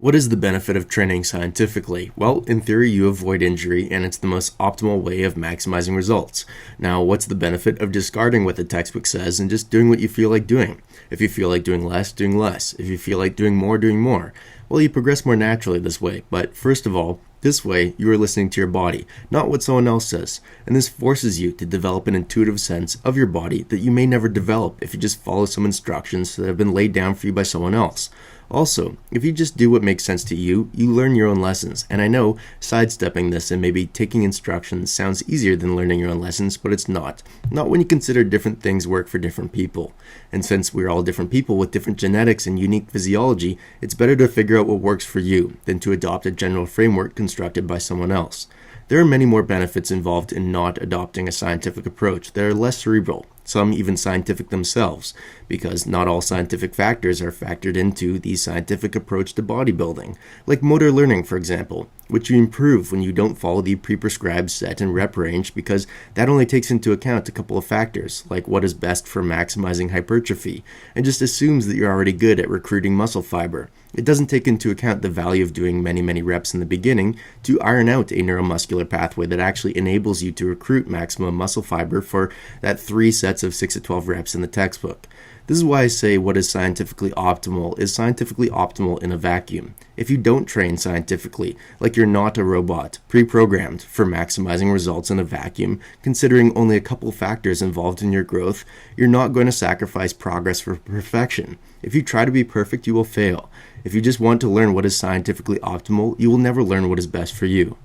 What is the benefit of training scientifically? Well, in theory, you avoid injury, and it's the most optimal way of maximizing results. Now, what's the benefit of discarding what the textbook says and just doing what you feel like doing? If you feel like doing less, doing less. If you feel like doing more, doing more. Well, you progress more naturally this way, but first of all, this way, you are listening to your body, not what someone else says, and this forces you to develop an intuitive sense of your body that you may never develop if you just follow some instructions that have been laid down for you by someone else. Also, if you just do what makes sense to you, you learn your own lessons. And I know sidestepping this and maybe taking instructions sounds easier than learning your own lessons, but it's not. Not when you consider different things work for different people. And since we're all different people with different genetics and unique physiology, it's better to figure out what works for you than to adopt a general framework constructed by someone else. There are many more benefits involved in not adopting a scientific approach that are less cerebral, some even scientific themselves, because not all scientific factors are factored into the scientific approach to bodybuilding, like motor learning, for example, which you improve when you don't follow the pre-prescribed set and rep range because that only takes into account a couple of factors, like what is best for maximizing hypertrophy, and just assumes that you're already good at recruiting muscle fiber. It doesn't take into account the value of doing many reps in the beginning to iron out a neuromuscular pathway that actually enables you to recruit maximum muscle fiber for that 3 sets of 6 to 12 reps in the textbook. This is why I say what is scientifically optimal is scientifically optimal in a vacuum. If you don't train scientifically, like you're not a robot, pre-programmed for maximizing results in a vacuum, considering only a couple factors involved in your growth, you're not going to sacrifice progress for perfection. If you try to be perfect, you will fail. If you just want to learn what is scientifically optimal, you will never learn what is best for you.